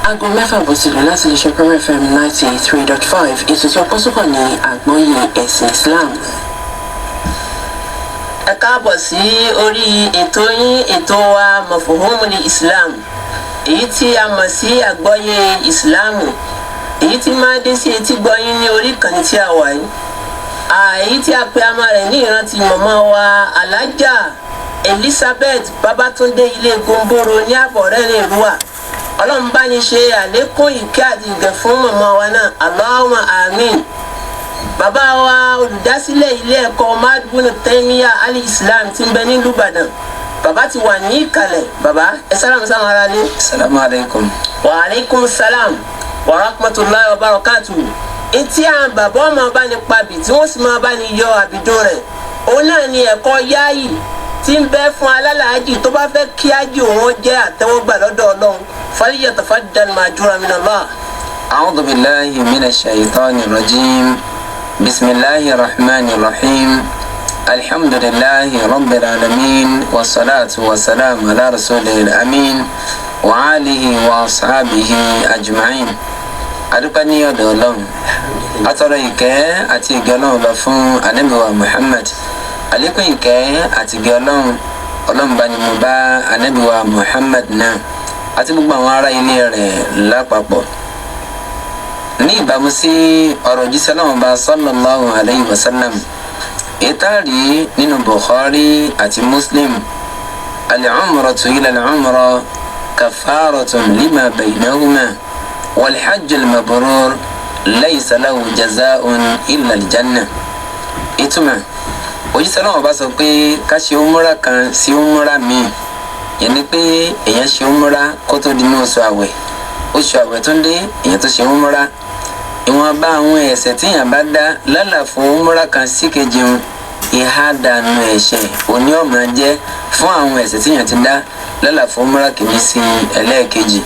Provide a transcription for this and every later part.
aago mẹ́fà bó ti lù láti lè ṣe Premier FM 93.5 ètò tí ọkọ sọ́kàn ní àgbọ́yé ẹ̀sìn Islam. ẹ káàbọ̀ sí orí ètò yín ètò wa Mafhumul Islam èyí tí a mọ̀ sí àgbọ́yé ìsìláàmù èyí tí máa dé sí etí gbọ́yìn ní orí ìkànnì tí a wà yìí. Èyí tí a pe ama rẹ̀ ní ìrántí mọ̀mọ́ wa Alájà Elizabeth Babatunde ilé Gomboro ní Àbọ̀rẹ́rẹ́ Ìrúwà. Ọlọ́run bá ní ṣe àlékún ìkẹ́ àti ìgẹ̀ fún mọ̀mọ́ wa náà, Allahumma àmín. Bàbá wa olùdásílẹ̀ ilé ẹ̀kọ́ Madbun Taimiya Al-Islam tí ń bẹ nílùú Ìbàdàn. Bàbá ti wà ní ìkàlẹ̀. Bàbá ẹ sálámù sáwọn ará lé. Assalamu alaikum. Wa alaikum salam wa rahmatullahi wa barakatuh. Etí àwọn bàbá ọmọ bá ní pabì tí wọ́n sì máa bá ní yọ àbìdún rẹ̀. Òun náà ni ẹ̀kọ́ yáàyì tí ń bẹ fún alálàájì tó bá fẹ́ kí ájì òun jẹ́ àtẹ́wọ́gbà lọ́dọ̀ Ọlọ́run. Falyatafaddal ma'juran min Allah. A'udhu billahi minash shaitanir rajim. Bismillahir rahmanir rahim. Alhamdulillahi rabbil alamin. Wassalatu wassalamu ala rasulil amin. Wa alihi wa ashabihi ajma'in. Adúpẹ́ ní ọ̀dọ̀ Ọlọ́run. Atọrọ ìkẹ́ àti ìgẹ́ Ọlọ́run lọ fún Ànábì wa Muhammad. Àlékún ìkẹ́ àti ìgẹ́ Ọlọ́run bá ní mo bá Ànábì wa Muhammad náà àti gbogbo àwọn ará ilé rẹ̀ lápapọ̀. Ní ìbámu sí ọ̀rọ̀ jíṣẹ́ Ọlọ́run bá sallallahu alayhi wa sallam, ìtàrí nínú Bukhari àti Muslim, al-umratu ila al-umra kaffaratun lima baynahuma wal-hajj al-mabrur laysa lahu jazaa'un illa al-jannah. Ìtumọ̀ òjíṣẹ́ Ọlọ́run bá sọ pé ká ṣe umura kan sí umura míì, yẹn ni pé èèyàn ṣe umura kó tó di ní oṣù àwẹ̀ tó ń dé èèyàn tó ṣe umura. Ìwọ̀nba àwọn ẹ̀ṣẹ̀ tí èèyàn bá dá lálàfo umura kan sí kejì ń ìhà dànù ẹ̀ṣẹ̀ òní ọ̀mà jẹ́ fún àwọn ẹ̀ṣẹ̀ tí èèyàn ti dá lálàfo umura kìíní sí ẹlẹ́ẹ̀kejì.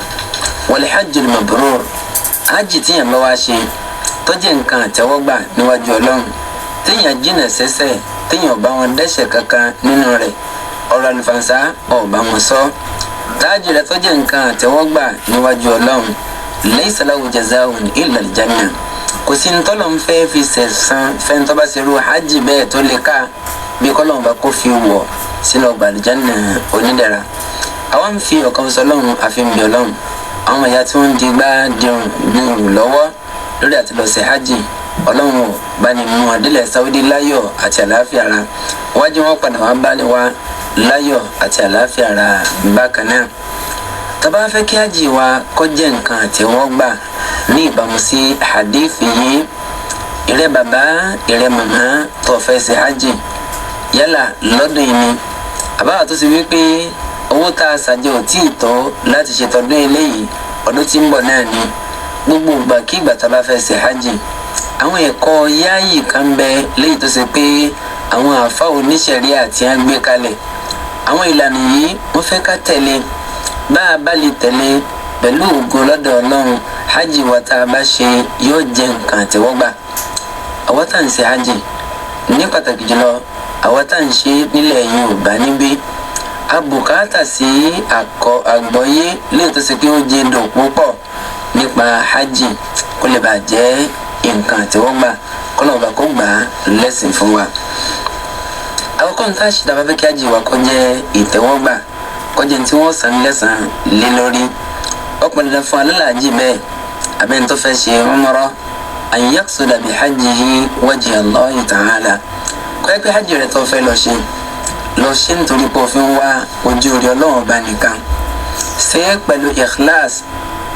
wal hajjul mabrur, hajj tí èèyàn bá wá ṣe tó jẹ́ nǹkan àtẹ́wọ́gbà níwájú Ọlọ́run, téèyàn jìnnà sẹ́ṣẹ̀, téèyàn bá wọn dẹ́ṣẹ̀ kankan nínú rẹ̀, ọ̀rọ̀ àlùfànṣá ọ̀bá wọn sọ, táàjì rẹ̀ tó jẹ́ nǹkan àtẹ́wọ́gbà níwájú Ọlọ́run, laysa lahu jazaa'un illa al-jannah. Kò sí ní tọ́lọ̀ ń fẹ́ fi sẹ̀san fẹ́ni tó bá ṣe irú hajj bẹ́ẹ̀ tó lè ká bí kọ́lọ́run bá kó fi wọ̀ sínú ọgbà àlùjánnà onídẹ̀ra. Àwọn ń fi ọ̀kan sọ Ọlọ́run àfi ń bẹ Ọlọ́run. Àwọn ìyá tí wọ́n ń digbá dirun lọ́wọ́ lórí àti lọ sí hajj, Ọlọ́run ò bá ní mú adílẹ̀ Saudi láyọ̀ àti àlàáfíà ara, wájú wọn padà wá bá ní wá láyọ̀ àti àlàáfíà ara bákan náà. Tá bá fẹ́ kí hajj wa kó jẹ́ nǹkan àtẹ́wọ́gbà ní ìbámu sí hadithi yìí, ìrẹ́ bàbá ìrẹ́ màmá tó fẹ́ ṣe hajj yálà lọ́dún yìí ni àbáwá tó ṣe wípé owó tá a ṣàjọ ò tí ì tó láti ṣètọ́dún eléyìí ọdún tí ń bọ̀ náà ni, gbogbo ìgbà kí ìgbà tá a bá fẹ́ ṣe hajj, àwọn ẹ̀kọ́ yáàyì kan bẹ léyìí tó ṣe pé àwọn àfa oníṣẹ̀rí àti à ń gbé kalẹ̀. Àwọn ìlànà yìí wọ́n fẹ́ ká tẹ̀lé. Bá a bá lè tẹ̀lé pẹ̀lú ògo lọ́dọ̀ Ọlọ́run, hajj wa tá a bá ṣe yóò jẹ́ nǹkan àtẹ́wọ́gbà. Àwọn tá à ń ṣe hajj ní pàtàkì jùlọ àwọn tá à ń ṣe nílẹ̀ Yorùbá níbí, a bùkátà sí àgbọ́yé léyìí tó ṣe pé ó jẹ́ dùn púpọ̀ nípa hajj kó lè bàa jẹ́ nǹkan àtẹ́wọ́gbà, kọ́lọ́ọ̀bà kó gbà á lẹ́sìn fún wa. Àwọn kọ́ńtà ṣì dábàá fẹ́ kí hajj wa kó jẹ́ ìtẹ́wọ́gbà, kó jẹ́ tí wọ́n san lẹ́san lé lórí. Ó pọn dandan fún alálàájì bẹ́ẹ̀ abẹ́ni tó fẹ́ ṣe umrah an yaqsuda bi hajjihi wajha Allahi ta'ala. Kọ́ ẹ pé hajj rẹ̀ tó fẹ́ lọ ṣe nítorí pé òfin wá ojú rí Ọlọ́run bá nìkan. Ṣe é pẹ̀lú ikhlas,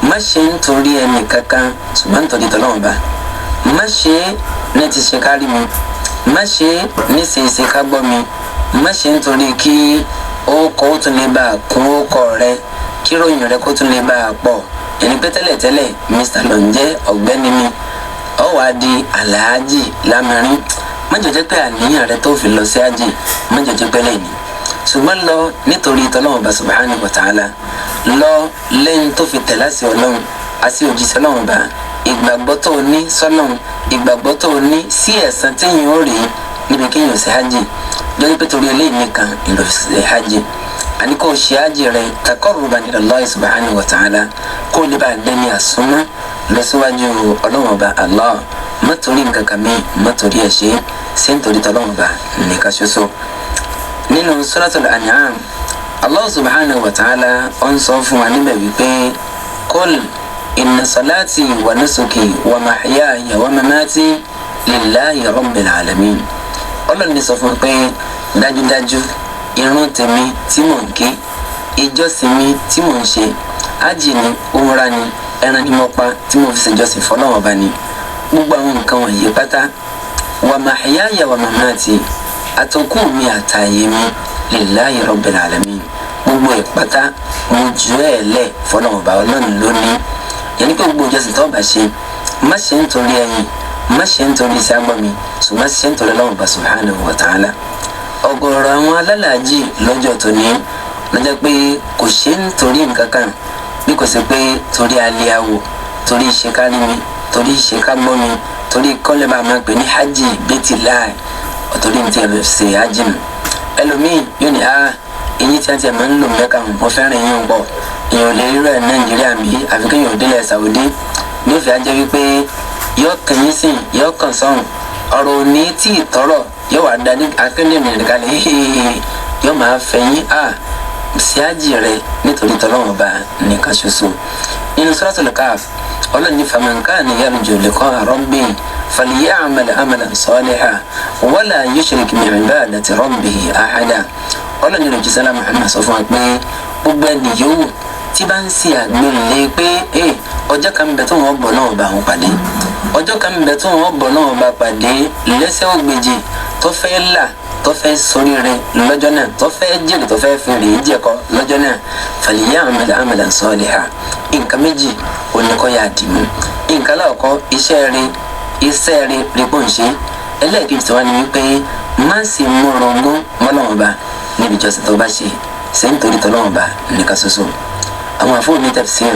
má ṣe nítorí ẹnì kankan ṣùgbọ́n nítorí t'Ọlọ́run bá. Má ṣe ní ti ṣe kárí mi, má ṣe ní ṣe ká gbọ́ mi, má ṣe nítorí kí orúkọ ó tún lè bá a kún orúkọ rẹ, kí ròyìn rẹ kó tún lè bá a pọ̀. Ẹni pé tẹ́lẹ̀tẹ́lẹ̀ Mr. Lọ́njẹ́ ọ̀gbẹ́ni mi, ó wá di Alhaji Lámìrín. Má jẹ́ pé àníyàn rẹ tó fi lọ sí hajj, má jẹ́ pé lẹ́yìn. Ṣùgbọ́n lọ nítorí t'Ọlọ́run bá subhanahu wa ta'ala, lọ lẹ́yìn tó fi tẹ̀lá sí Ọlọ́run àti òjíṣẹ́ Ọlọ́run bá, ìgbàgbọ́ tó ní sọ́lọ́run, ìgbàgbọ́ tó ní sí ẹ̀san téèyàn ó rí níbi kéèyàn ṣe hajj, lórí pé torí eléyìí nìkan ìlò ṣe hajj. àní kò ṣe hajj rẹ taqarruban ila Allah subhanahu wa ta'ala kó lè bá dẹ́ni àsúnmọ́ lọ síwájú ọlọ́run ọba Allah má torí nǹkan kan mi má torí ẹ̀ ṣe ń torí tọ́lọ́run ọba nìkan ṣoṣo. nínú suratul an'am Allah subhanahu wa ta'ala ó ń sọ fún wa níbẹ̀ wípé kul inna salati wa nusuki wa mahyaya wa mamati lillahi rabbil alamin. ọlọ́run ní sọ fún mi pé dájúdájú irun tèmi tí mò ń ké ìjọsìn mi tí mò ń ṣe ájì ni umra ni ẹran ni mo pa tí mo fi ṣèjọsìn fọlọ́wọ́n ọba ni gbogbo àwọn nǹkan wọ̀nyí pátá wa mahyaya wa mamati àtòkù mi àtàyè mi lillahi rabbil alamin gbogbo ẹ̀ pátá mo jù ẹ́ lẹ̀ fọlọ́wọ́n ọba ọlọ́run lónìí yẹn ní pé gbogbo ìjọsìn tó bá ṣe má ṣe ń torí ẹ̀yìn má ṣe ń torí iṣẹ́ agbọ́n mi ṣùgbọ́n ṣe ń torí Ọlọ́hun Ọba subhanahu wa ta'ala. ọ̀gọ̀rọ̀ àwọn alálàájì lọ́jọ́ tóní lọ́jọ́ pé kò ṣe ń torí nǹkan kan bí kò sí pé torí aliawo torí iṣẹ́ kárí mi torí iṣẹ́ kágbọ́n mi torí kọ́lẹ́bà máa pè ní hajj bẹ́tìláì ọ̀tọ́rí ní ti ẹ̀ ṣe hajj nù. ẹlòmíì yóò ní eyín tí a ti ẹ̀ máa ń lò mẹ́ka mo fẹ́ràn eyín pọ̀ èèyàn ò lè rí rẹ̀ Nàìjíríà bí àfi kéèyàn ò délẹ̀ Saudi ní òfin ajẹ́ wípé yóò kàn yín sìn yóò kàn sọ̀hún ọ̀rọ̀ òní tí ì tọrọ yóò wá dání akéde mìíràn kalẹ̀ yóò máa fẹ̀yìn sí ájì rẹ̀ nítorí tọ́lọ́wọ́n ọba nìkan ṣoṣo. nínú Suratul Kahf ọlọ́ni faman kana yarju liqa'a rabbih falya'mal 'amalan salihan wala yushrik bi'ibadati rabbih ahada. ọlọ́ni rẹ̀ jísọ́lá Muhammad sọ fún wa pé gbogbo ẹni yòówù tí bá ń ṣe àgbélé pé ọjọ́ kan bẹ tó wọ́n bọ̀ náà bá wọn pàdé ọjọ́ kan bẹ tó wọ́n bọ̀ náà bá pàdé lẹ́sẹ̀ ògbèjì tó fẹ́ là tó fẹ́ ṣoríire lọ́jọ́ náà tó fẹ́ jèrè tó fẹ́ fèrè jẹ́kọ́ lọ́jọ́ náà falya'mal 'amalan salihan. nǹkan méjì oníkọ́yà dìmú nǹkan láàkọ́ iṣẹ́ rẹ̀ rí pọ̀ ń ṣe ẹlẹ́ẹ̀kejì tó wá ní wípé má sì mú orogún mọ́lọ́wọ́n ba níbi ìjọsìn tó bá ṣe nítorí tọ́lọ́wọ́n ba nìkan ṣoṣo. àwọn àfọwọ́ ní tafsir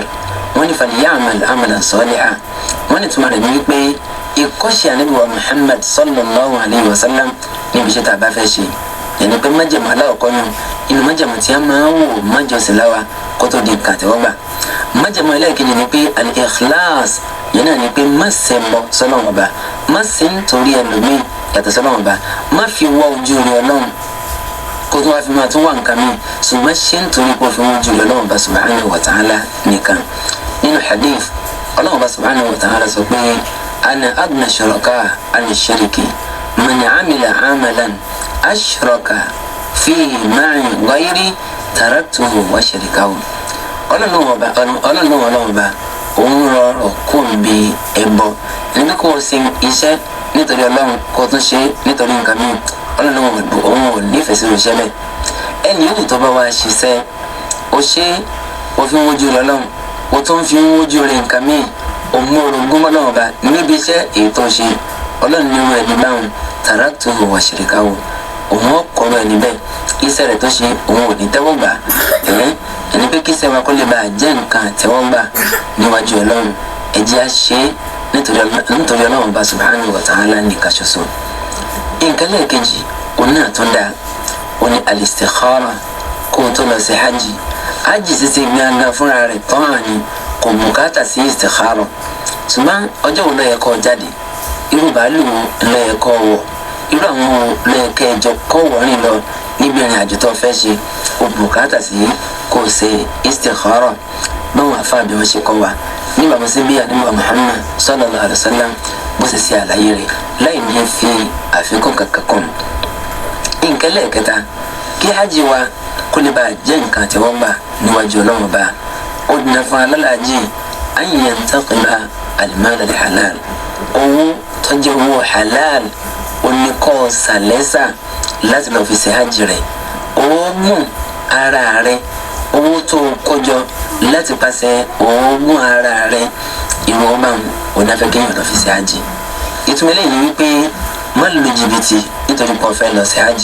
wọ́n ní falya'mal 'amalan salihan wọ́n ní túmọ̀ rẹ̀ ní wípé ìkọ́ṣe ànábì wa Muhammad sallallahu alayhi wa sallam níbi iṣẹ́ tá a bá fẹ́ ṣe yẹn ni pé májèmú aláwọ̀kọ́ nù inú májèmú tí a máa ń wò májọsìn láwa kó tó di kàtẹ́wọ́gbà. májèmú ẹlẹ́ẹ̀kejì ni pé al-ikhlas yẹn náà ni pé má ṣe bọ sọ́lọ́wọ́n ọba má ṣe ń torí ẹlòmíì yàtọ̀ sọ́lọ́wọ́n ọba má fi wá ojú rẹ̀ Ọlọ́run kó tó wá fi máa tún wà nǹkan mi ṣùgbọ́n ṣe ń torí kó fi wọ́n jùlọ Ọlọ́run Ọba subhanahu wa ta'ala nìkan. nínú hadith Ọlọ́run Ọba subhanahu wa ta'ala sọ pé ana aghna shuraka ani shiriki man amila amalan ashraka fi ma'i ghayri taraktuhu wa shirikahu. Ọlọ́run Ọba òun rọrọ̀ kó ń bi ẹbọ níbi kó o sin iṣẹ́ nítorí Ọlọ́run kó o tún ṣe nítorí nǹkan mi Ọlọ́run òun ò nífẹ̀ẹ́ sí iṣẹ́ bẹ́ẹ̀. ẹni yòówù tó bá wá ṣiṣẹ́ o ṣe o fi ń wojú Ọlọ́run o tún fi ń wojú rẹ̀ nǹkan mi o mú orogún Ọlọ́run Ọba níbi iṣẹ́ èyí tó ṣe Ọlọ́run nínú ẹni báwọn taraktuhu wa shirikahu òun ọkọ̀ọ̀rọ̀ ẹni bẹ́ẹ̀ iṣẹ́ rẹ̀ tó ṣe òun ò ní tẹ́wọ́ gbà ẹni pé kí sẹ́wà kó lè bá jẹ́ nǹkan àtẹ́wọ́gbà níwájú Ọlọ́run ẹ jẹ́ á ṣe nítorí Ọlọ́run Ọba subhanahu wa ta'ala nìkan ṣoṣo. nǹkan lẹ́ẹ̀kejì òun náà tún dáa òun ni al-istikhara kó o tó lọ sí hajj ṣíṣe gbàngàn fúnra rẹ̀ tán àní kò bùkátà sí istikhara ṣùgbọ́n ọjọ́ wo ló yẹ kó jáde irú bàálù ló yẹ kó wọ̀ irú àwọn ló yẹ kẹjọ kó wọ̀rin lọ níbi ìrìn àjò tó fẹ́ ṣe kò bùkátà sí kò ṣe istikhara báwọn afáàbí wọn ṣe kọ́ wa nígbà mo sí bí àdúgbò Muhammad sallallahu alaihi wasallam bó ṣe ṣe àlàyé rẹ̀ láì ní fi àfikún kankan kan. nǹkan lẹ́ẹ̀kẹta kí hajj wa kó lè bá jẹ́ nǹkan àtẹ́wọ́gbà níwájú Ọlọ́run Ọba ó dínà fún alálàájì an yantaqiba al-mal al-halal owó tó jẹ́ owó halal oníkọ́ sàlẹ́sà láti lọ́ọ́ fi ṣe hajj rẹ̀ oògùn ara rẹ̀ owó tó kójọ láti pàṣẹ oògùn ara rẹ̀ ìwọ ọba onáfẹ́ kéèyàn lọ́ọ́ fi ṣe hajj. ìtumọ̀ eléyìí wípé má lu jìbìtì nítorí pé o fẹ́ lọ sí hajj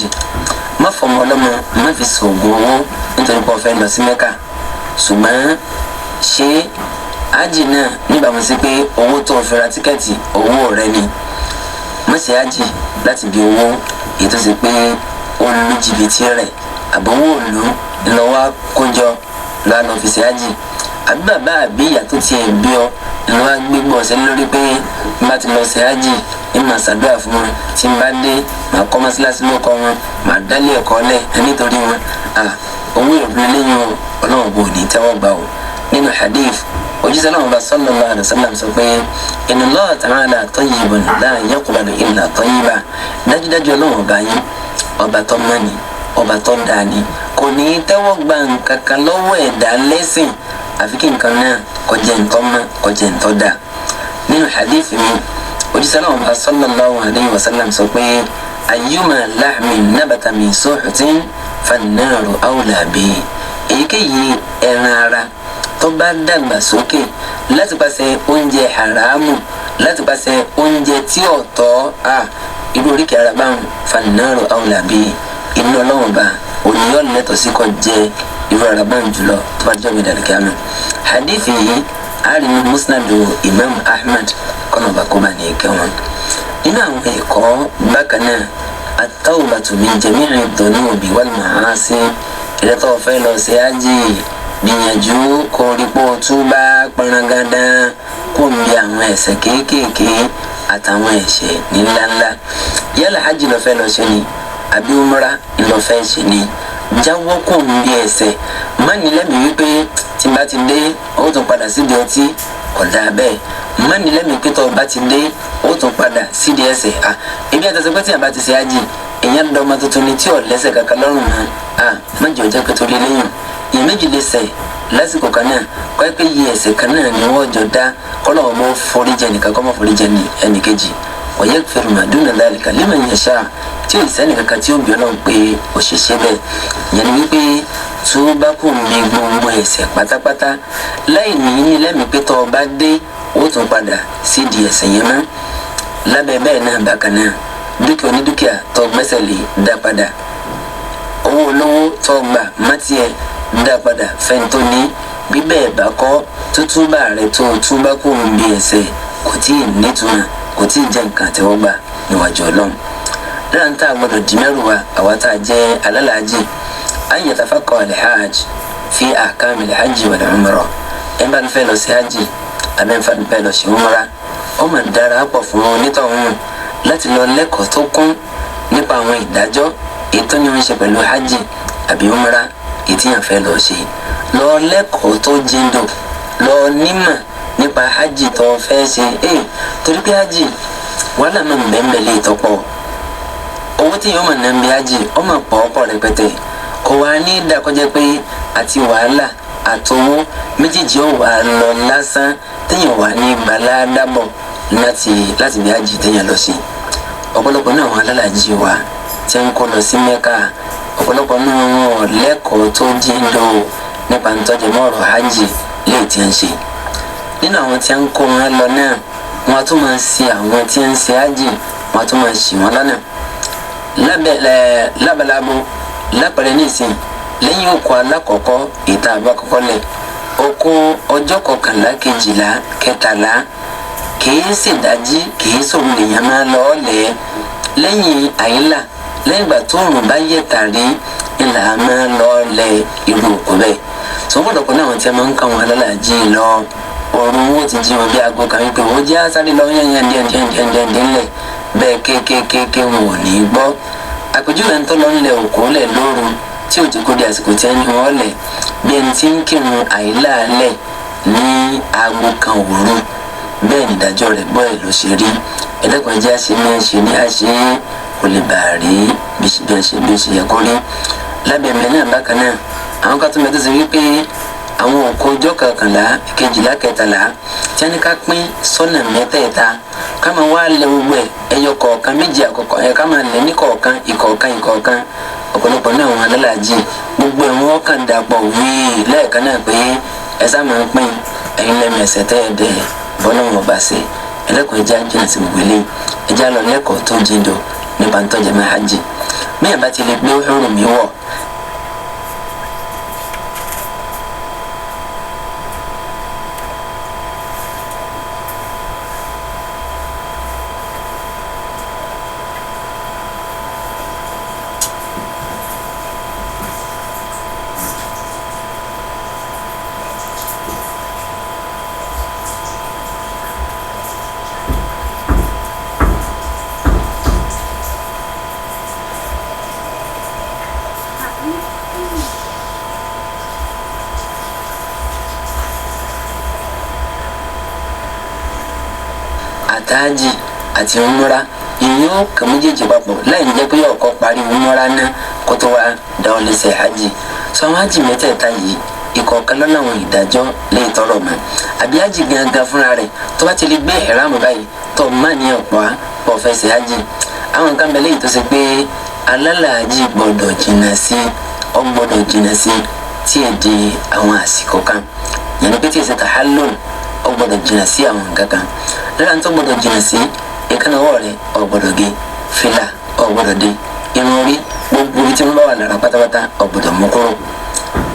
má fọmọ ọlọ́mọ má fi ṣoògùn owó nítorí pé o fẹ́ lọ sí Mẹ́kà ṣùgbọ́n ṣe hajj náà níbàámu sí pé owó tó fi ra tíkẹ́ẹ̀tì owó rẹ ni má ṣe hajj láti bí owó èyí tó ṣe pé ó lu jìbìtì rẹ̀ àbọ̀wọ́ òlu ńlọ́wọ́ kójọ lọ́wọ́ lọ́ fi ṣe hajj àbí bàbá àbí ìyá tó tiẹ̀ bí ọ ńlọ́wọ́ gbégbọ́ ọ̀sẹ̀ lórí pé n bá ti lọ ṣe hajj ní màá ṣàdúrà fún wọn tí n bá dé màá kọ́ mọ́ṣáláṣí lóko wọn màá dálé ẹ̀kọ́ lẹ̀ nítorí wọn owó ìròyìn lẹ́yìn ọlọ́run bò ní tẹ́wọ́ gbà ó nínú hadith òjíṣẹ́ náà bá sallallahu alaihi wasallam sọ pé inna Allaha ta'ala tayyibun la yaqbalu illa tayyiba dájúdájú ọlọ́run ọba yín ọba tó mọ́ ni ọba tó dáa ni kò ní í tẹ́wọ́ gba nǹkan kan lọ́wọ́ ẹ̀dá lẹ́sìn àfi kí nǹkan náà kó jẹ́ ntọ́ mọ́ kó jẹ́ ntọ́ dáa nínú hadith mi òjíṣẹ́ náà bá sallallahu alaihi wasallam sọ pé ayyuma lahmin nabata min suhutin fannaru awla bihi èyíkéyìí ẹran ara tó bá dàgbà sókè láti pàṣẹ oúnjẹ haramu láti pàṣẹ oúnjẹ tí ò tọ́ irú oríkèé ara báwọn fannaru awla bihi inú ọlọ́wọ́n bá oníyọ́ lẹ́tọ̀ọ́ sí kọ́ jẹ́ irú ara báwọn jùlọ tó bá jọ́ mi dàrí kíámẹ́ hadith yìí àárín musnadu imam ahmad kọ́nà bá kó bá ní ẹ̀kẹ́ wọn nínú àwọn ẹ̀kọ́ bákan náà at-tawbatu min jami'i dhunubi wal ma'asi ìrẹ́tọ̀ fẹ́ lọ sí ájì gbìyànjú kórìpọ̀ túbá pọnrangandan kó ń bí àwọn ẹ̀ṣẹ̀ kéékèèké àtàwọn ẹ̀ṣẹ̀ ní ńláńlá yálà hajj lọ fẹ́ lọ ṣe ni àbí umra lọ fẹ́ ṣe ni jáwọ́ kó ń bí ẹ̀ṣẹ̀ má ní lẹ́mìí wípé tí bá ti dé ó tún padà sídìí ọtí kódà bẹ́ẹ̀ má ní lẹ́mìí pé tó bá ti dé ó tún padà sídìí ẹ̀ṣẹ̀ ebi àtàtà pé tí a bá ti ṣe hajj èèyàn dọ́mọ tuntun ni tí ò lẹ́ṣẹ̀ kankan lọ́rùn mọ́ má jẹ́ ọjọ́ pẹ̀tọ́ lé lẹ́yìn ìyẹn méjì lè ṣẹ̀ lásìkò kan náà kọ́ ẹ pé yí ẹ̀ṣẹ̀ kan náà ni wọ́n jọ dá kọ́lọ́ wọn mọ́ foríjẹ nìkan kọ́ mọ́ foríjẹ ní ẹnìkejì wa yaghfiru ma duna dhalika liman yasha tí ò sẹ́ni kankan tí ó bí ọlọ́run pé òṣìṣẹ́ bẹ́ẹ̀ ìyẹn ni wípé tó bá kù mí gbogbo ẹ̀ṣẹ̀ pátápátá láì ní lẹ́mìí pé tó bá dé ó tún padà sídìí ẹ̀ṣẹ̀ yẹn mọ́ lábẹ́ bẹ́ẹ̀ náà bákan náà dúkìá onídúkìá tó gbẹ́sẹ̀ lé dá padà owó olówó tó gbà mọ́tìẹ̀ dá padà fẹ́ntó ní bíbẹ́ ẹ̀bá kọ́ tútúbà rẹ̀ tó túbá kó ń bí ẹ̀ṣẹ̀ kò tí ì nítumọ̀ kò tí ì jẹ́ nǹkan àtẹ́wọ́gbà níwájú ọlọ́run lára ń tá a gbọ́dọ̀ dì mẹ́rù wa àwa tá a jẹ́ alálàájì an yatafaqaha al-hajj fi ahkam al-hajj wal-umrah ẹ̀ bá ń fẹ́ lọ sí hajj àbẹ́ ń fẹ́ lọ sí umrah ó mà dára pọ̀ fún onítọ̀hún láti lọ lẹ́kọ̀ọ́ tó kún nípa àwọn ìdájọ́ èyí tó ní wọ́n ṣe pẹ̀lú hajj àbí umrah èyí tí yàn fẹ́ lọ ṣe lọ lẹ́kọ̀ọ́ tó jíndò lọ nímọ̀ nípa hajj tó fẹ́ ṣe torí pé hajj wàhálà máa ń bẹ́ẹ̀ lè tọ́pọ̀ owó tí yóò máa ná bí hajj ó máa pọ̀ ọ̀pọ̀ rẹpẹtẹ kò wá ní ìdákọ́jẹ́ pé àti wàhálà àtowó méjèèjì ó wà lọ lásán téèyàn wà ní gbàládàbọ̀ láti bí hajj téèyàn lọ sí ọ̀pọ̀lọpọ̀ náà àwọn alálàájì wa tí ń kó lọ sí Mẹ́kà ọ̀pọ̀lọpọ̀ náà wọn lẹ́kọ̀ọ́ tó jíndò nípa ntọ́jú mọ́ọ̀rọ̀ hajj lè tí ń ṣe nínú àwọn tí ń kó wọn lọ náà wọn tún máa ṣe àwọn tí ń ṣe hajj wọn tún máa ṣì wọn lọ́nà lábalábó lápẹ̀rẹ̀ nísìn lẹ́yìn òkú alákọ̀ọ́kọ́ ìta àbákọ́kọ́ lẹ̀ òkú ọjọ́ kọkànlá kejìlá kẹtàlá kìí ṣèdájí kìí sòrò lèèyàn máa lọ ọ̀lẹ́ lẹ́yìn àyílà lẹ́yìn ìgbà tó òrùn bá yẹ̀ tàrí ìlà máa lọ ọ̀lẹ́ irú òkú bẹ́ẹ̀ tó gbọ́dọ̀ kó náà wọn ti máa ń kà wọn alálàájì lọ ọ̀run owó ti jí wọn bí aago kan wípé wọ́n jẹ́ sáré lọ yẹn díẹ̀ ńlẹ̀ bẹ́ẹ̀ kéékèèké wọn ò ní gbọ́ àpèjúwe ń tó lọ ńlẹ̀ òkú lẹ̀ lóru tí ò ti kó di àsìkò tí ẹni wọn lẹ̀ bí ẹni tí ń kírun àyílà lẹ̀ ní aago kan òru bẹ́ẹ̀ ni ìdájọ́ rẹ̀ gbọ́ ẹ̀ ló ṣe rí ẹ̀dẹ́kùn ẹjẹ́ àṣemíṣe ní àṣẹ kò lè bà rí bí ó ṣe yẹ kó rí lábẹ́ẹ̀mẹ́ náà bákan náà àwọn kan tó mẹ́tọ́ sí wípé àwọn òkú ọjọ́ kọkànlá kejìlá kẹtàlá tí a ní ká pín sọ́nà mẹ́tẹ̀ẹ̀ta ká máa wá lẹ gbogbo ẹ̀ ẹyọ kọ̀ọ̀kan méjì àkọ́kọ́ ẹ̀ ká máa lẹ ní kọ̀ọ̀kan ìkọ̀ọ̀kan ọ̀pọ̀lọpọ̀ náà àwọn alálàájì gbogbo ẹ̀ wọ́n kàn dàpọ̀ wíì lẹ́ẹ̀kan náà pé ẹ sá máa ń pín ẹ̀yin lẹ́mọ̀ ẹ̀sẹ̀ tẹ́ẹ̀dẹ̀ bọ́lá wọn bá ṣe ẹlẹ́kọ̀ọ́ ẹja jìnnà sí gbogbo eléyìí ẹja lọ lẹ́kọ̀ọ́ tó jíndò nípa ntọ́jà máa hajj mẹ́yà bá ti lè gbé òhùrù mi wọ̀ àtàjì àti umura ìyẹn ó kà méjèèjì papọ̀ láì jẹ́ pé ọkọ̀ parí umura náà kó tó wá dáwọ́ lẹ́sẹ̀ hajj sọ àwọn hajj mẹ́tẹ̀ẹ̀ta yìí ìkọ̀ọ̀kan lọ́nà àwọn ìdájọ́ lè tọrọ mọ́ àbí hajj gangan fúnra rẹ̀ tó bá ti lè gbé ìhẹ́rámù báyìí tó má ní ọ̀pọ̀ pọ̀ fẹ́ ṣe hajj àwọn nǹkan bẹ̀lẹ́ yìí tó ṣe pé alálàájì gbọ́dọ̀ jìnnà sí ọgbọ́dọ̀ jìnnà sí tí è di àwọn àsìkò kan yẹn ni pé tí èsì tahallul ọgbọ́dọ̀ jìnnà sí àwọn nǹkan kan lára tó gbọ́dọ̀ jìnnà sí ìkànnì ọwọ́ rẹ̀ ọgbọ́dọ̀ gé fìlà ọgbọ́dọ̀ dé irun orí gbogbo ibi tí wọ́n bá wà lára pátápátá ọgbọ́dọ̀ mú kúrò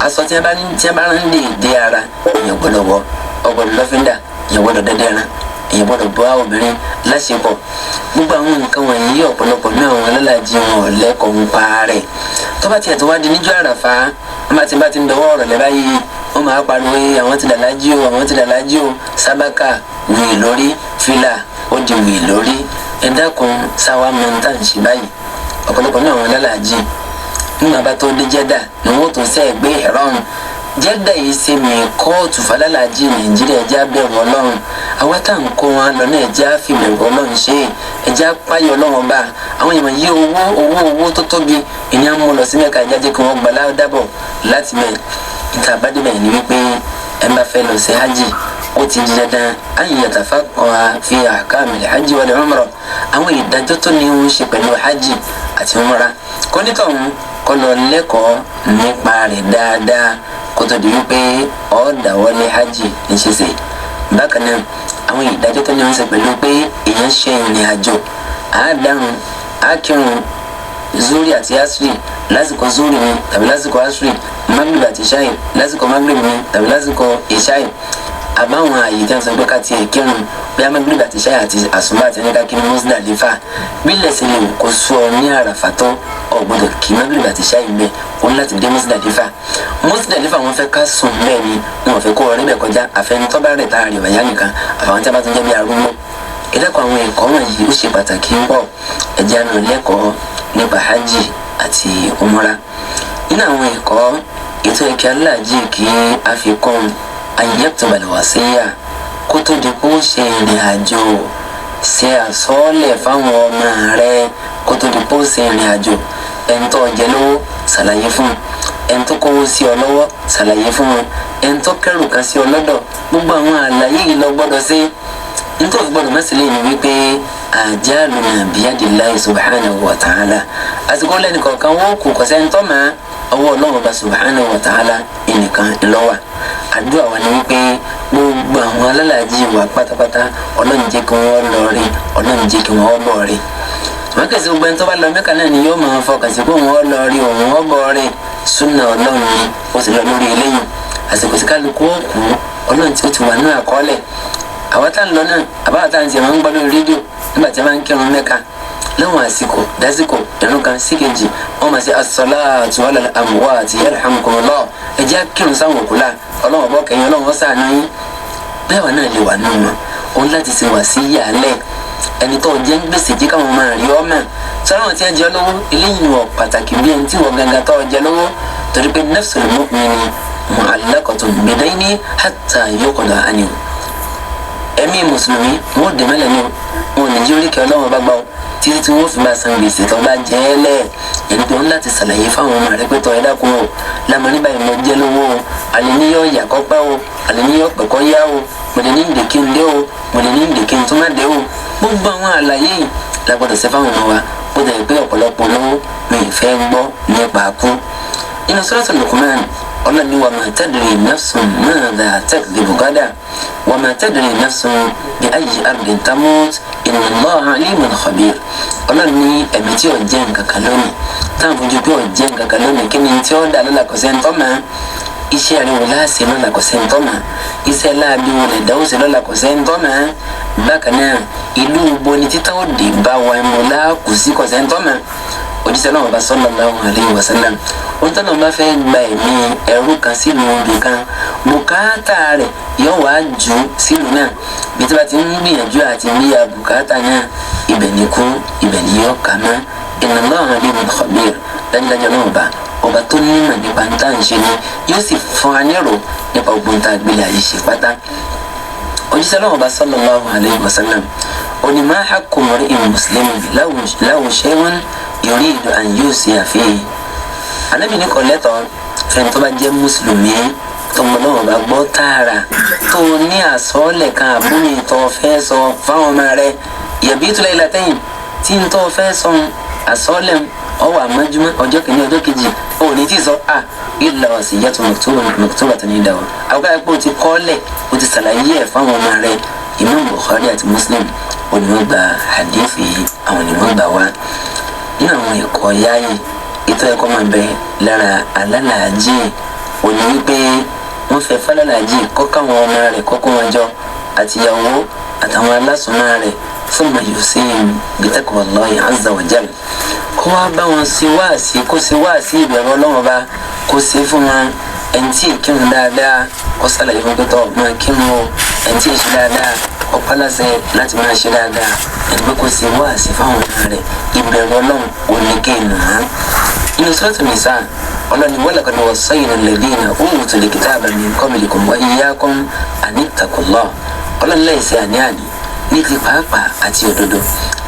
aṣọ tí a bá ń lè dé ara èèyàn gbọ́dọ̀ wọ̀ ọgbọ́dọ̀ lọ́fíńdà èèyàn gbọ́dọ̀ dẹ́dẹ́ran èèyàn gbọ́dọ̀ bọ́ obìnrin láṣepọ̀ gbogbo àwọn nǹkan wọ̀nyí ọ̀pọ̀lọpọ̀ ní àwọn alálàájì wọn lẹ́kọ̀ọ́ ń pa rẹ̀ tó bá tiẹ̀ tó wá di níjọ́ àràfà wọ́n bá ti ń dọwọ́ ọ̀rọ̀ lẹ́ báyìí wọ́n máa pariwo àwọn ti dàlájí o àwọn ti dàlájí o sábàkà wì lórí fìlà ó di wì lórí ẹ dákun sáwà mọ́ńtà ń ṣe báyìí ọ̀pọ̀lọpọ̀ ní àwọn alálàájì nígbà bá tó dé jẹ́dà ni wọ́n tó sẹ́ gbé ìrọ̀rùn jẹ́dà yìí ṣe mi kóòtù falálàájì nàìjíríà ẹja bẹ̀rù ọlọ́run àwọn tá à ń kó wọn lọ náà ẹja fìbẹ̀rù ọlọ́run ṣe ẹja páyọ̀ ọlọ́run bá àwọn èèyàn yí owó tó tóbi ìyẹn mú lọ sí mẹ́ka ẹja jẹ́ kí wọ́n gbà ládàbọ̀ láti mẹ́ ìta àbádébẹ̀ ni wípé ẹ bá fẹ́ lọ sí hajj ó ti di dandan an yatafaqaha fi ahkamil hajj wal umrah àwọn ìdájọ́ tó ní ń ṣe pẹ̀lú hajj àti umrah kọ́nítọ̀hún kọ́ lọ lẹ́kọ̀ọ́ nípa rẹ̀ dáadáa kó tó di wípé ó dáwọ́lé hajj ní ṣíṣe bákan náà àwọn ìdájọ́ tó ní ń ṣe pẹ̀lú pé èèyàn ṣe ìrìn àjò àádáhùn ákírun zuri àti asri lásìkò zuri ni tàbí lásìkò asri magrib àti ṣáì lásìkò magrib ni tàbí lásìkò ìṣáì àbáwọn àyè tí wọn sọ pé ká tiẹ̀ kírun bí magrib àti ṣáì àti àsùnbà àti ẹni ká kí ni Muzdalifa bílẹ̀ sí lè kó sọ ní àràfà tó ọ̀gbọ́dọ̀ kí magrib àti ṣáì ń bẹ wọn láti dé Muzdalifa wọn fẹ́ ká sùn bẹ́ẹ̀ ni wọn fẹ́ kó ọ̀rẹ́ bẹ̀ kọjá àfẹnitọ́ bá rẹ̀ tá a rẹ̀ wáyà nìkan àfàwọn tí a bá tún jẹ́ bí arúgbó ìdẹ́kọ̀ àwọn ẹ̀kọ́ wọ̀nyí ó ṣe pàtàkì ń pọ̀ ẹ̀jẹ̀ àná lẹ́kọ̀ọ́ nípa hajj àti umra nínú àwọn ẹ̀kọ́ ètò ẹ̀kẹ́ aláàjì kí a fi kún ayyaktubal wasiyya kó tó di kó ṣe ìrìn àjò ṣe àsọ́ọ́lẹ̀ fáwọn ọmọ rẹ kó tó di kó ṣe ìrìn àjò ẹni tó jẹ lówó ṣàlàyé fún ẹni tó kówó sí ọ lọ́wọ́ ṣàlàyé fún wọn ẹni tó kẹrù kan sí ọ lọ́dọ̀ gbogbo àwọn àlàyé yìí lọ gbọ́dọ̀ sí nítorí gbọ́dọ̀ mẹ́sìlẹ̀ ni wípé àjálùmọ̀ biyadillahi subhanahu wa ta'ala àsìkò lẹ́nu kọ̀ọ̀kan wọ́n kù kọ́sẹ́ ń tọ́ máa ọwọ́ ọlọ́run bá subhanahu wa ta'ala ẹnìkan ńlọ́wà àdúrà wa ni wípé gbogbo àwọn alálàájì wa pátápátá ọlọ́run jẹ́ kí wọ́n lọ rí ọlọ́run jẹ́ kí wọ́n bọ̀ rí wọ́n kẹ̀sì gbogbo ẹni tó bá lọ Mẹ́kà náà ni yóò máa fọkàn sí pé wọ́n lọ rí òun wọ́n bọ̀ rí súnà ọlọ́run ni ó sì lọ lórí eléyìí àsìkò sí kálukú òkú ọlọ́run tí ó ti wà ní àkọọ́lẹ̀ àwọn tá ń lọ náà àbáwọ̀ tá ń tiẹ̀ máa ń gbọ́ lórí rédíò nígbà tí a máa ń kírun Mẹ́kà láwọn àsìkò dásìkò ìrun kan sí kejì wọ́n máa ṣe as-salatu ala al-amwati yarhamukumullah ẹ̀jẹ̀ kírun sáwọn òkú la ọlọ́wọ́ bọ́ kẹ́yìn ọlọ́wọ́ ṣàánú yín bẹ́ẹ̀ wà náà lè wà nínú wọn òun láti ṣe wà sí yàlẹ̀ ẹni tó jẹ́ ń gbèsè jí káwọn máa rí ọmọ sọ́nà wọn ti jẹ́ lówó eléyìí wọ̀ pàtàkì bí ẹni tí wọ́n gangan tó jẹ́ lówó torí pé nafsul mu'mini mu'allaqatun bidayni hatta yuqda anhu ẹ̀mí mùsùlùmí wọn ò dè mẹ́lẹ̀ ní wọn ò ní jí oríkèé ọlọ́wọ́ bá gbà ó títí tí wọ́n fi máa san gbèsè tó bá jẹ́ ẹ́ lẹ̀ ẹni tó ń láti ṣàlàyé fáwọn ọmọ rẹ pé tọ́ ẹ dákun o lámọ́ ní báyìí mo jẹ́ lówó o àlẹ́ ní yọ ìyà kọ́ pẹ́ o àlẹ́ ní yọ pẹ̀kọ́ yá o mo lè ní ìdè kí n dé o mo lè ní ìdè kí n tún má dé o gbogbo àwọn àlàyé yìí la gbọ́dọ̀ ṣe fáwọn ọmọ wa bó tẹ̀ pé ọ̀pọ̀lọpọ̀ lówó mi ì fẹ́ gbọ́ nípa kú inú Suratul Luqman ọlọ́ni wa ma tadri nafsun madha takdhibu ghadan wa ma tadri nafsun bi ayyi ardin tamut inna Allaha alimun khabir ọlọ́ni ẹ̀mí tí ò jẹ́ nǹkan kan lónìí táwọn fojú pé ò jẹ́ nǹkan kan lónìí kí ni tí ó dà lọ́la kò sẹ́ni tọ́ máa iṣẹ́ rẹ̀ wò láàṣẹ lọ́la kò sẹ́ni tọ́ máa iṣẹ́ láàbí wò lè dáwọ́ sí lọ́la kò sẹ́ni tọ́ máa bákan náà ìlú boni títà ó dé bá wa ẹ̀mọ́ láàkú sí kò sẹ́ni tọ́ máa òjíṣẹ́ náà bá sallallahu alaihi wasallam wọ́n tọ́nà bá fẹ́ gba ẹ̀mí ẹrú kan sílùú ibì kan bùkátà rẹ̀ yóò wá jù sílùú náà bí tí wọ́n ti ń gbìyànjú àti níyà bùkátà náà ibẹ̀ ní kú ibẹ̀ ní yọ kà mọ́ inna Allaha alimun khabir dájúdájú náà bá ọba tó nímọ̀ nípa ń tà ń ṣe ni yóò sì fún wa nírò nípa ogun tá a gbélé ayé ṣe pátá òjíṣẹ́ náà bá sallallahu alaihi wasallam oni ma haqqu mar'in muslimin lahu shay'un yuridu an yusiya fihi anabi ní kò lẹ́tọ̀ọ́ fẹ́ni tó bá jẹ́ mùsùlùmí tó mọ náà bá gbọ́ tààrà tó ní àsọ́ọ̀lẹ̀ kan àbúrò tó fẹ́ sọ fáwọn ọmọ rẹ̀ yabitu laylatayn tí n tó fẹ́ sọ àsọ́ọ̀lẹ̀ ọwọ́ àmọ́júmọ́ ọjọ́ kìíní ọjọ́ kejì ò ní tí sọ illa wasiyyatun maktubatan indahu àwọn káyọ̀ pé o ti kọ́lẹ̀ o ti ṣàlàyé ẹ̀ fáwọn ọmọ rẹ̀ Imam Bukhari àti Muslim onímọ̀gbà hadithi àwọn onímọ̀gbà wa nínú àwọn ẹ̀kọ́ yáyì ètò ẹ̀kọ́ máa bẹ lára alálàájì òní wípé wọ́n fẹ́ fálálàájì kọ́kọ́ àwọn ọmọ rẹ̀ kọ́kọ́ wọn jọ àtìyàwó àtàwọn alásùnmọ́ rẹ̀ thumma yusihim bitaqwallahi azza wa jalla kó wá bá wọn sí wáàsí kó sí wáàsí ìbẹ̀rù Ọlọ́run bá kó sí fún wọn ẹni tí ìkírun dáadáa kó sálàyé fún pẹ́tọ́ máa kírun o ẹni tí ìṣe dáadáa kó pálásẹ láti máa ṣe dáadáa ẹni pé kó sí wáàsí fáwọn ọmọ rẹ̀ ìbẹ̀rù Ọlọ́run oníkéènù hàn. inú Suratul Nisa ọlọ́ni walaqad wassayna alladhina utul kitaba min qablikum wa iyyakum an ittaqullah ọlọ́ni láìsí àní-àní ní ti pàápàá àti òdodo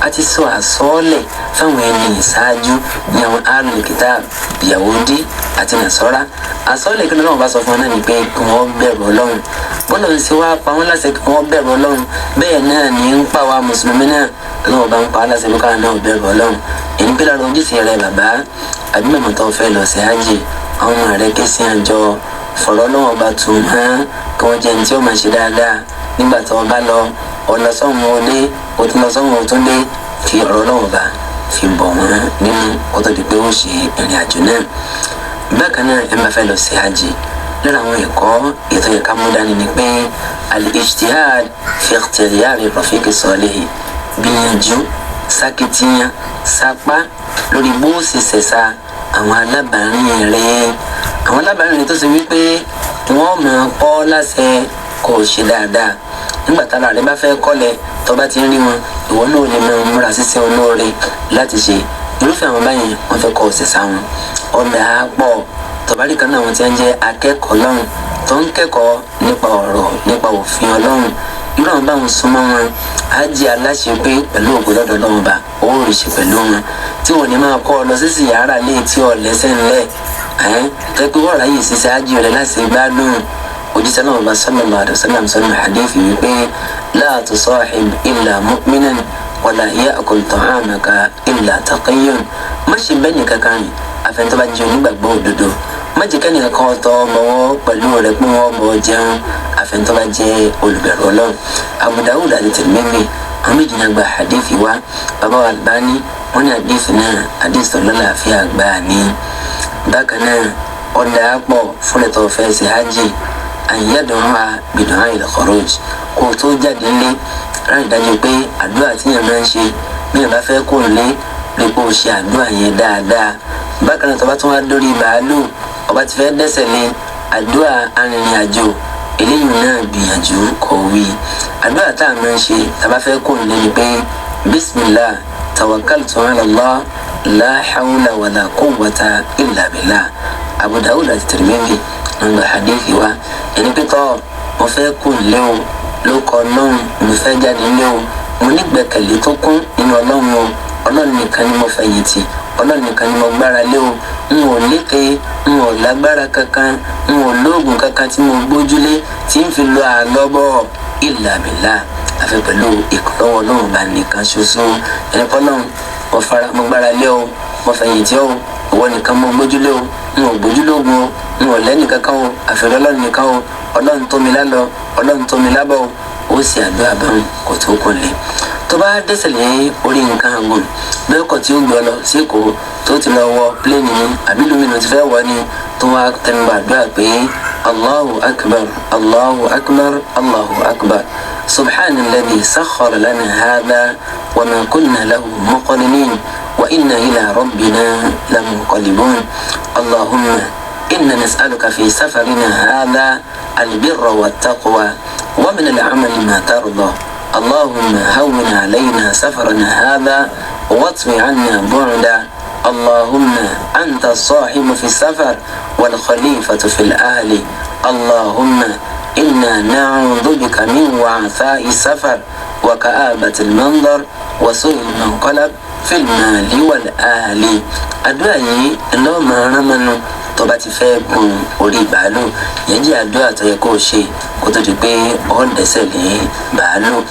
àti sọ àsọọ́lẹ̀ fáwọn ẹni ìṣáájú ní àwọn ahlul kitab Yahudi àti Nasara àsọọ́lẹ̀ kí Ọlọ́run bá sọ fún wọn náà ni pé kí wọ́n bẹ̀rù Ọlọ́run bọ́lá ń ṣe wá pa wọ́n láṣẹ kí wọ́n bẹ̀rù Ọlọ́run bẹ́ẹ̀ náà ní ń pa wá mùsùlùmí náà Ọlọ́run bá ń pa á láṣẹ kí wọ́n náà bẹ̀rù Ọlọ́run èyí pé lára ojúṣe rẹ bàbá àbí mọ̀mọ́ tó fẹ́ lọ sí hajj àwọn ọmọ rẹ ké sí àjọ fọ̀rọ̀ Ọlọ́run bá tù hàn kí wọ́n jẹ́ ní tí ó máa ṣe dáadáa nígbà tó wọ́n bá lọ ọlọsọ́hún olé òtúnlọsọ́hún òtúnlé fi ọ̀rọ̀ Ọlọ́run bá fi bọ̀ wọ́n nínú kó tó di pé ó ṣe ìrìn àjò náà. bákan náà ẹ máa fẹ́ lọ sí hajj lára àwọn ẹ̀kọ́ ètò ẹ̀ka mú dání ni pé al-ijtihad fi ikhtiyari rafiqi salih gbìyànjú sákìtìyàn sápá lórí bó ṣe ṣẹ̀ṣà àwọn alábàárìn rẹ̀ àwọn alábàárìn rẹ̀ tó ṣe wípé wọ́n máa kọ́ láṣẹ kó o ṣe dáadáa nígbà tára rẹ bá fẹ́ kọ́lẹ̀ tó bá ti ń rí wọn ìwọ náà lè máa múra ṣíṣe olóore láti ṣe irúfẹ́ àwọn báyìí wọ́n fẹ́ kọ́ ọ̀sẹ̀ sáwọn ọ̀dà àpọ̀ tọ́bárí kan náà wọ́n ti ń jẹ́ akẹ́kọ̀ọ́ lọ́rùn tó ń kẹ́kọ̀ọ́ nípa ọ̀rọ̀ nípa òfin Ọlọ́run irú àwọn báwọn súnmọ́ wọn á jẹ́ aláṣẹ pé pẹ̀lú ògbólọ́dọ̀ Ọlọ́run bá owó rìṣẹ́ pẹ̀lú wọn tí wọ́n ní máa kọ́ ọ lọ sí yàrá lé tí ọ lẹ́sẹ̀ ńlẹ̀ tẹ́pẹ́ wọ́n ráyè ṣiṣẹ́ ájì rẹ̀ láti gbádùn òjíṣẹ́ náà bá sallallahu alaihi wasallam sọ́nà hadith wípé la tusahib illa mu'minan wala ya'kul ta'amaka illa taqiyyun má ṣe bẹ́ẹ̀ nìkan kan rìn àfẹ́ntọ́ bá jẹ́ onígbàgbọ́ òdodo má jẹ́ kẹ́nìkan kan tọ́ bọ́wọ́ pẹ̀lú rẹ̀ pé wọ́n bọ̀ jẹun àfẹ́ntọ́ bá jẹ́ olùbẹ̀rù Ọlọ́run Abu Dawud àti Tirmidhi àwọn méjì náà gba hadith wa bàbá wa Albani wọ́n ní hadith náà hadith tó lálàáfíà gbà ní bákan náà ọ̀dà àpọ̀ fúnlẹ̀tọ̀ fẹ́ sí hajj àyẹ̀dọ̀rọ̀ bìdùnà ilẹ̀ kọ̀rọ̀j kó tó jáde ńlé ráì dájú pé àdúrà tí yẹn máa ń ṣe bí yẹn bá fẹ́ kó lé lè kó ṣe àdúrà yẹn dáadáa bákan náà tó bá tún wá dórí bàálù ọba ti fẹ́ dẹ́sẹ̀ lé àdúrà arìnrìn àjò eléyìí náà gbìyànjú kó wí àdúrà tá a máa ń ṣe tá a bá fẹ́ kó lé ni pé bismillah tawakkaltu ala Allah la hawla wala quwwata illa billah Abu Dawud àti Tirmidhi nígbà hadithi wa ẹni pípọ́ mo fẹ́ kú lé o ló kọ Ọlọ́run mo fẹ́ jáde lé o mo nígbẹ̀kẹ̀lé tó kún nínú Ọlọ́run o Ọlọ́run nìkan ni mo fẹ̀yìntì Ọlọ́run nìkan ni mo gbára lé o n ò lékè n ò lágbára kankan n ò lóògùn kankan tí mo gbójúlé tí n fi lọ àlọ́bọ̀ illa billah àfi pẹ̀lú ìkọlọ́wọ́ Ọlọ́run bá nìkan ṣoṣo ẹni pọ́ Ọlọ́run mo gbára lé o mo fẹ̀yìntì o ìwọ nìkan mo gbójúlé o n ò gbójúlógún o n ò lẹ́nì kankan o àfẹ́rẹ́ Ọlọ́run nìkan o Ọlọ́run tó mi lálọ Ọlọ́run tó mi lábọ̀ o ó sì àdúrà bá wọn kò tó kò lè tó bá dẹ́sẹ̀ lé orí nǹkan àgùn bẹ́ẹ̀ kọ̀ tí ó gbé ọ lọ sí Èkó tó ti lọ wọ pléènì ni àbí lómìnira ti fẹ́ wọ ni tó wá tẹnuba àdúrà pé Allahu akbar Allahu akbar Allahu akbar subhanalladhi sakhkhara lana hadha wa ma kunna lahu muqrinin wa inna ila rabbina lamunqalibun Allahumma إنا نسألك في سفرنا هذا البر والتقوى ومن العمل ما ترضى اللهم هون علينا سفرنا هذا واطوي عنا بعدا اللهم أنت الصاحب في السفر والخليفة في الأهل اللهم إنا نعوذ بك من وعثاء السفر وكآبة المنظر وسوء المنقلب في المال والأهل. àdúrà yìí ló máa rán mọ́nú tó bá ti fẹ́ gun orí bàálù. yẹn jẹ́ àdúrà tó yẹ kó o ṣe kó tó di pé ó dẹ́sẹ̀ lé bàálù.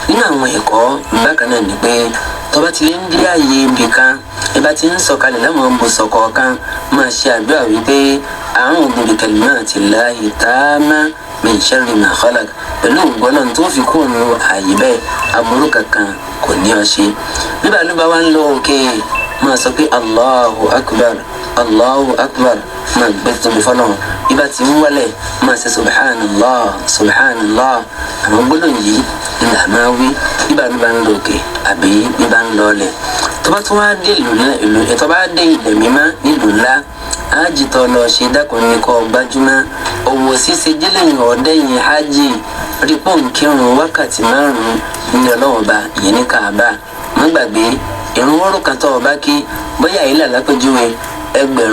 nínú àwọn ẹ̀kọ́ bákan náà ni pé tó bá ti lè ń dí ààyè ibì kan ẹ bá ti ń sọ̀kalẹ̀ láwọn ibùsọ̀ kọ̀ọ̀kan máa ṣe àdúrà wípé a'udhu bi kalimatillahi tamma min sharri ma khalaq. pẹ̀lú ògbọ́nà tó fi kó nu ààyè bẹ́ẹ̀ aburú kankan kò ní ọ ṣe. bí bàálù bá wá ń lọ òkè máa sọ pé Allahu akbar Allahu akbar máa gbé tóbi fọlọ́run. bí bá ti ń wálẹ̀ máa ṣe subhanallah subhanallah. àwọn gbólóhùn yìí ni là máa wí bí bàálù bá ń lọ òkè àbí bí bá ń lọ ọlẹ̀. tó bá tún wá dé ìlú tó bá dé ilẹ̀ mímọ́ nílùú ńlá ájì tó lọ ṣe dákun ní kó gbájúmọ́ owó ṣíṣe jẹ́lẹ̀yìn ọ̀dẹ́yìn ájì rí pọ́ǹkìrún wákàtí 5 ní ọlọ́wọ́ba ìyẹn ní Káàbà. má gbàgbé ìrun wọ́rọ̀ kan tó ọba kí bóyá ilé àlápẹ́júwe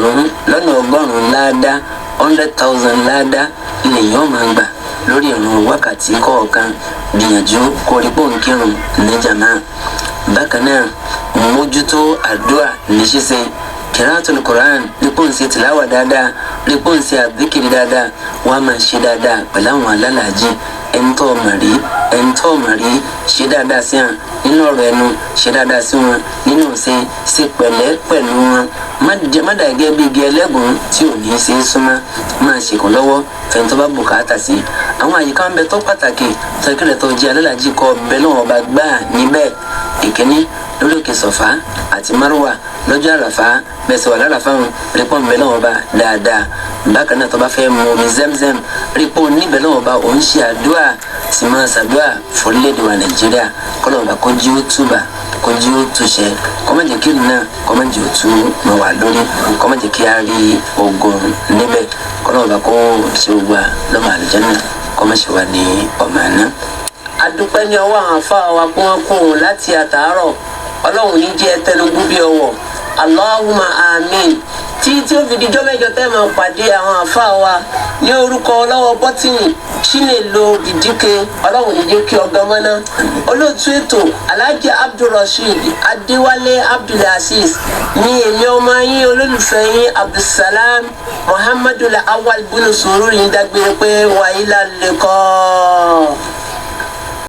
1,100 láàdá 100,000 láàdá lèyàn máa gbà lórí ìrun wákàtí kọ̀ọ̀kan. gbìyànjú kó rí pọ́ǹkìrún ní jàmáà. bákan náà mójútó àdúrà ní ṣíṣe kìrátùl Qur'an rípò ń ṣe tìláwà dáadáa rípò ń ṣe àdíkìrì dáadáa wà á máa ṣe dáadáa pẹ̀lú àwọn alálàájì ẹni tó mà rí ṣe dáadáa sí wọn nínú ọ̀rọ̀ ẹnu ṣe dáadáa sí wọn nínú ṣe pẹ̀lẹ́ pẹ̀lú wọn má dàgẹ́ bí igi ẹlẹ́gùn tí ò ní ṣe é súnmọ́ máa ṣèkùn lọ́wọ́ fẹ̀yìntàn bá bùkátà sí. àwọn àyíká ń bẹ tó pàtàkì tọ́kìlẹ̀ tó jẹ́ alálàájì kọ́ bẹ́ẹ̀ lọ́wọ́ bá gbà níbẹ̀. ìkíní lórí òkè Sọ̀fà àti Márùwà lọ́jọ́ àràfá bẹ́ẹ̀ sọ wà láràfá wọn rípọ̀ níbẹ̀ lọ́wọ́ bá dáadáa. bákan náà tó bá fẹ́ mu omi Zemzem rípọ̀ níbẹ̀ lọ́wọ́ bá òun ṣe àdúrà sì máa ṣàdúrà fúrílẹ̀-èdè wa Nàìjíríà kọ́nà ọba kó jí ó túbà kó jí ó túṣẹ kọ́mọ̀jẹ̀ kí ìlú náà kọ́mọ̀jẹ̀ ó tú mọ̀ wá lórí kọ́mọ̀jẹ̀ kí á rí ogun níbẹ̀ kọ́nà ọba kó ṣe wà lọ́mọ àlùjánnà kọ́mọ̀ṣẹ̀ wà ní ọmọ àná. adúpẹ́ ní ọwọ́ àwọn afáà wa kí wọ́n kó òun láti àtàárọ̀ ọlọ́run ní jẹ́ tẹnugbú bí ọwọ́ Allahumma amin. tí ó fi dijọ́ mẹ́jọ tẹ́ máa pàdé àwọn àfáà wa ní orúkọ ọlọ́wọ́ bọ́tìnì Chinelo Ìdíkè ọlọ́run ní jẹ́ kí ọgá mọ́ná. olóòtú ètò Alhaji Abdulrasheed Adéwálé Abdulaziz ní èmi ọmọ yín olólùfẹ́ yín Abdulsalam Muhammadu Awal bunu sùúrù yín dágbére pé wàhálà lè kọ́.